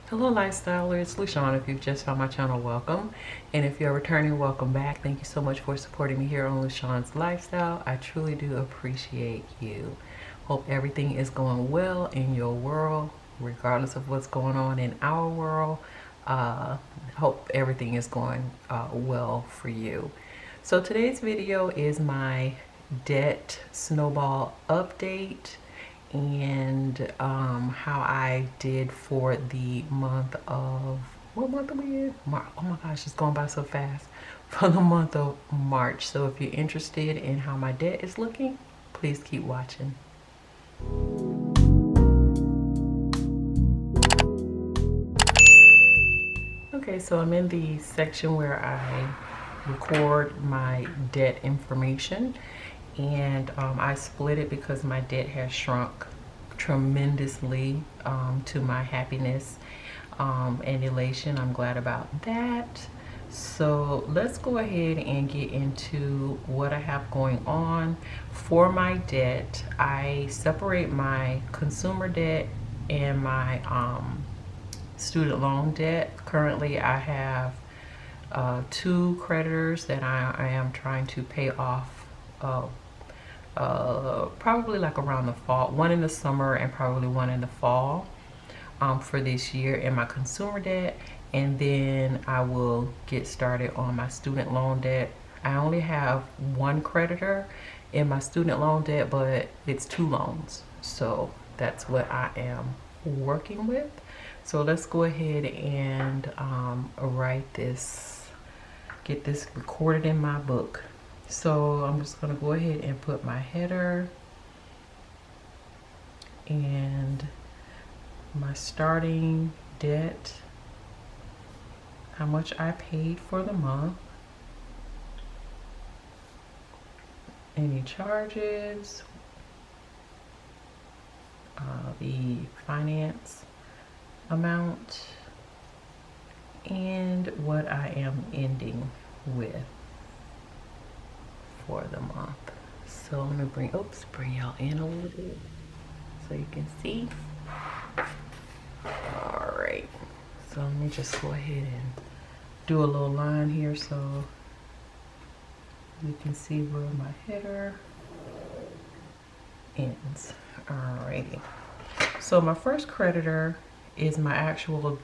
Hello Lifestylers, it's Lushawn. If you've just found my channel, welcome. And if you're returning, welcome back. Thank you so much for supporting me here on Lushawn's Lifestyle. I truly do appreciate you. Hope everything is going well in your world, regardless of what's going on in our world. Hope everything is going well for you. So today's video is my debt snowball update and how I did for the month of, what month are we in? March. Oh my gosh, it's going by so fast. For the month of March. So if you're interested in how my debt is looking, please keep watching. Okay, so I'm in the section where I record my debt information. And I split it because my debt has shrunk tremendously, to my happiness and elation. I'm glad about that. So let's go ahead and get into what I have going on. For my debt, I separate my consumer debt and my student loan debt. Currently I have 2 creditors that I am trying to pay off, probably like around the fall, one in the summer and probably one in the fall, for this year, in my consumer debt. And then I will get started on my student loan debt. I only have 1 creditor in my student loan debt, but it's 2 loans, so that's what I am working with. So let's go ahead and get this recorded in my book. So I'm just going to go ahead and put my header and my starting debt, how much I paid for the month, any charges, the finance amount, and what I am ending with for the month. So I'm gonna bring y'all in a little bit so you can see. All right, so let me just go ahead and do a little line here so you can see where my header ends. Alrighty, so my first creditor is my actual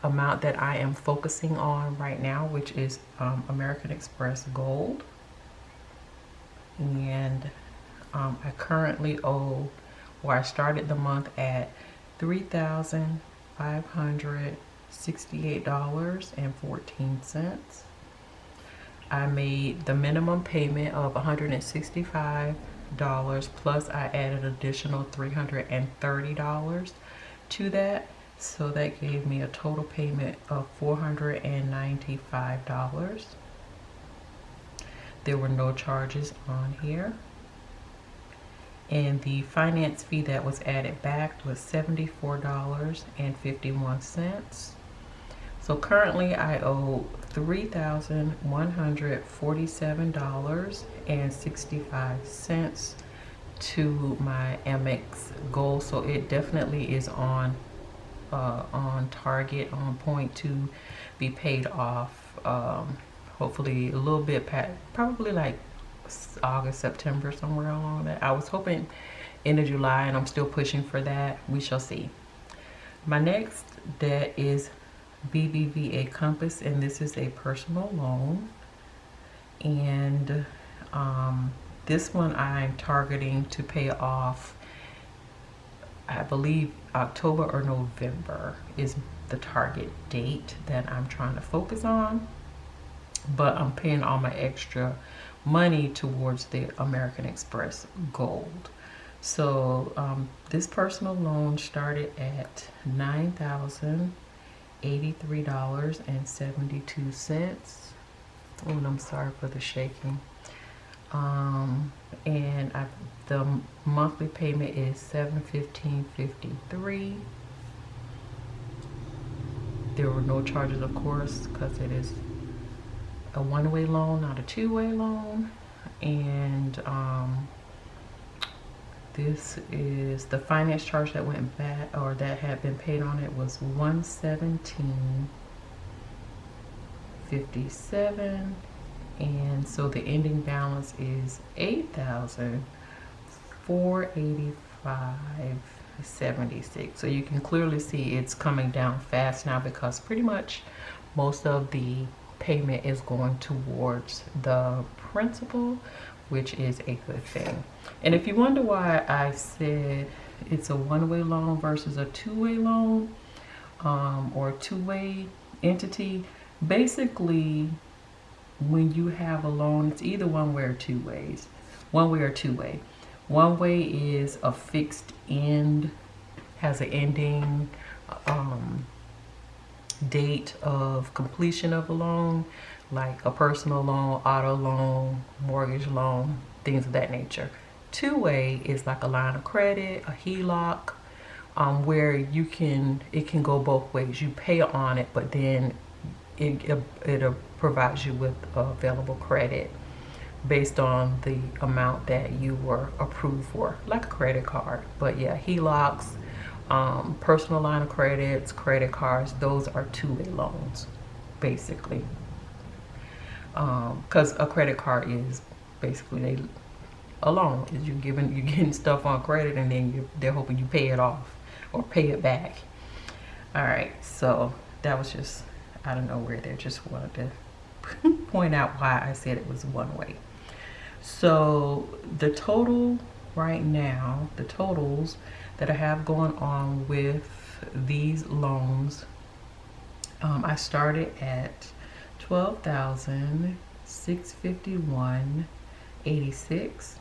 amount that I am focusing on right now, which is American Express Gold. And I currently owe, or I started the month at $3,568.14. I made the minimum payment of $165 plus I added additional $330 to that. So that gave me a total payment of $495. There were no charges on here. And the finance fee that was added back was $74.51. So currently I owe $3,147.65 to my Amex Gold. So it definitely is on target, on point to be paid off. Hopefully a little bit past, probably like August, September, somewhere along that. I was hoping end of July, and I'm still pushing for that. We shall see. My next debt is BBVA Compass, and this is a personal loan. And this one I'm targeting to pay off, I believe October or November is the target date that I'm trying to focus on. But I'm paying all my extra money towards the American Express Gold. So this personal loan started at $9,083.72. Oh, and I'm sorry for the shaking. And the monthly payment is $715.53. There were no charges, of course, because it is a one-way loan, not a two-way loan. And This is the finance charge that went back, or that had been paid on it, was $117.57, and so the ending balance is $8,485.76. So you can clearly see it's coming down fast now, because pretty much most of the payment is going towards the principal, which is a good thing. And if you wonder why I said it's a one-way loan versus a two-way loan, or a two-way entity, basically when you have a loan, it's either one way or two ways. One way or two way. One way is a fixed end, has an ending date of completion of a loan, like a personal loan, auto loan, mortgage loan, things of that nature. Two-way is like a line of credit, a HELOC, where it can go both ways. You pay on it, but then it provides you with available credit based on the amount that you were approved for, like a credit card. But yeah, HELOCs, personal line of credits, credit cards, those are two-way loans, basically. Because a credit card is basically a loan. Is you're getting stuff on credit, and then they're hoping you pay it off or pay it back. All right, so that was just out of nowhere there. Just wanted to point out why I said it was one way. So the total right now, the totals that I have going on with these loans, I started at $12,651.86.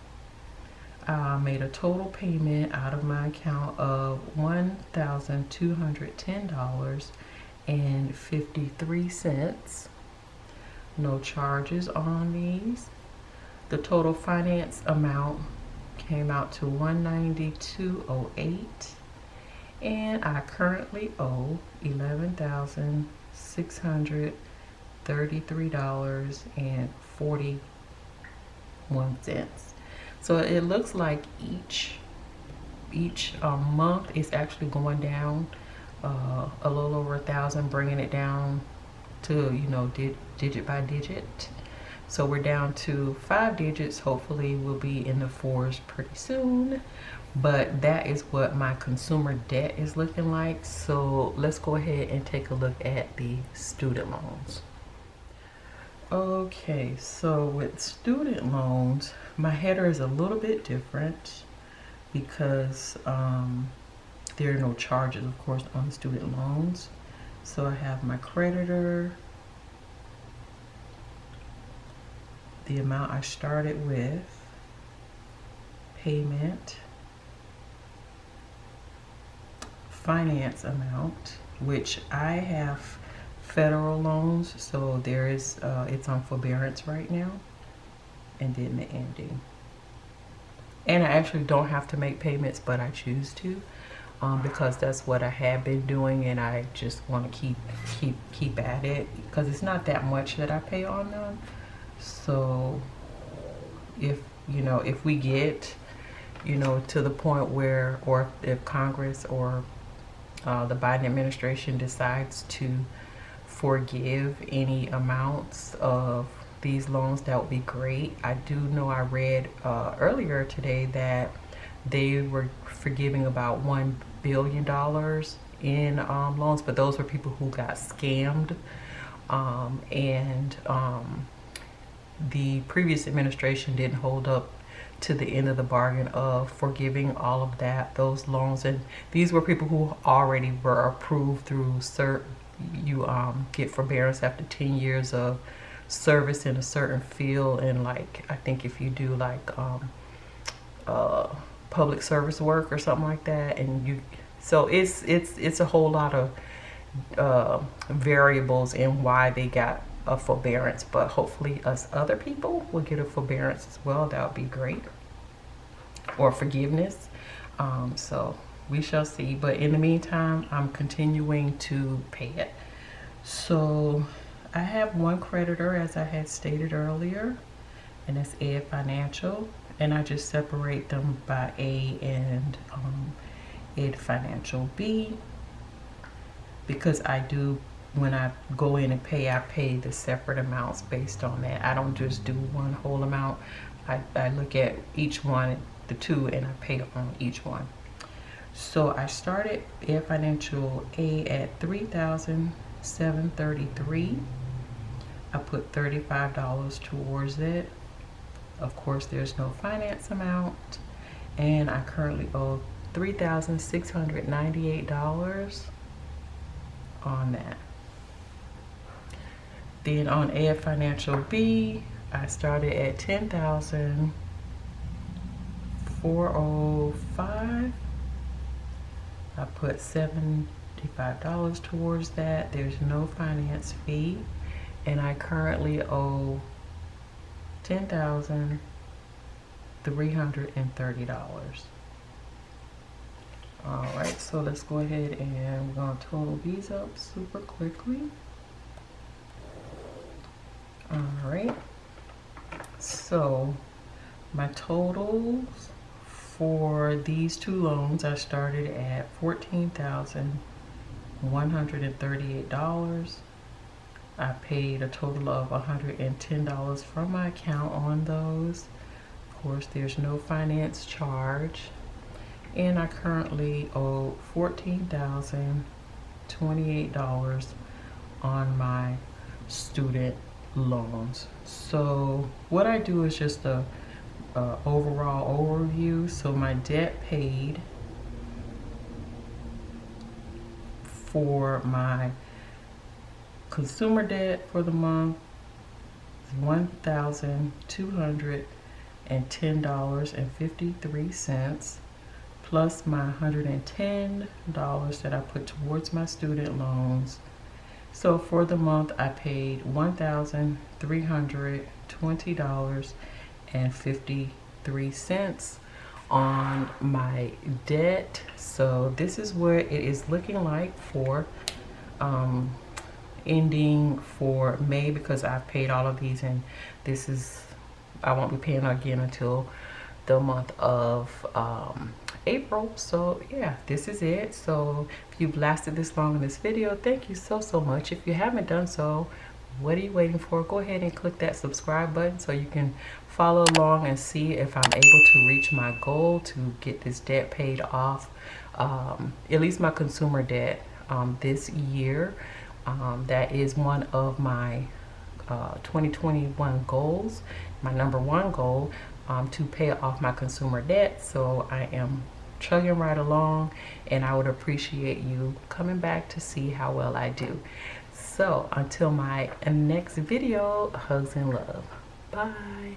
I made a total payment out of my account of $1,210.53. No charges on these. The total finance amount came out to $192.08, and I currently owe $11,633.41. So it looks like each month is actually going down a little over 1,000, bringing it down to, digit by digit. So we're down to 5 digits. Hopefully we'll be in the 4s pretty soon. But that is what my consumer debt is looking like. So let's go ahead and take a look at the student loans. Okay, so with student loans, my header is a little bit different because there are no charges, of course, on the student loans. So I have my creditor, the amount I started with, payment, finance amount, which I have federal loans, so there is it's on forbearance right now, and then the ending. And I actually don't have to make payments, but I choose to because that's what I have been doing, and I just want to keep at it because it's not that much that I pay on them. So if we get to the point where, or if Congress or the Biden administration decides to forgive any amounts of these loans, that would be great. I do know I read earlier today that they were forgiving about $1 billion in loans, but those were people who got scammed, and the previous administration didn't hold up to the end of the bargain of forgiving all of those loans. And these were people who already were approved through you get forbearance after 10 years of service in a certain field, and like I think if you do like public service work or something like that, and so it's a whole lot of variables in why they got a forbearance, but hopefully us other people will get a forbearance as well. That would be great, or forgiveness. So we shall see, but in the meantime I'm continuing to pay it. So I have one creditor, as I had stated earlier, and that's Ed Financial, and I just separate them by A and Ed Financial B, because I do, when I go in and pay, I pay the separate amounts based on that. I don't just do one whole amount. I look at each one, the two, and I pay on each one. So I started Ed Financial A at $3,733. I put $35 towards it. Of course, there's no finance amount, and I currently owe $3,698 on that. Then on Ed Financial B, I started at $10,405. I put $75 towards that. There's no finance fee, and I currently owe $10,330. All right, so let's go ahead and we're gonna total these up super quickly. All right, so my totals for these two loans, I started at $14,138. I paid a total of $110 from my account on those. Of course, there's no finance charge. And I currently owe $14,028 on my student loans. So what I do is just a overall overview. So my debt paid for my consumer debt for the month is $1,210.53, plus my $110 that I put towards my student loans. So for the month, I paid $1,320.53 on my debt. So this is what it is looking like for ending for May, because I've paid all of these, and this is, I won't be paying again until the month of April. So yeah, this is it. So if you've lasted this long in this video, thank you so much. If you haven't done so, what are you waiting for? Go ahead and click that subscribe button so you can follow along and see if I'm able to reach my goal to get this debt paid off, at least my consumer debt, this year. That is one of my 2021 goals, my number one goal, to pay off my consumer debt. So I am chugging right along, and I would appreciate you coming back to see how well I do. So until my next video, hugs and love. Bye.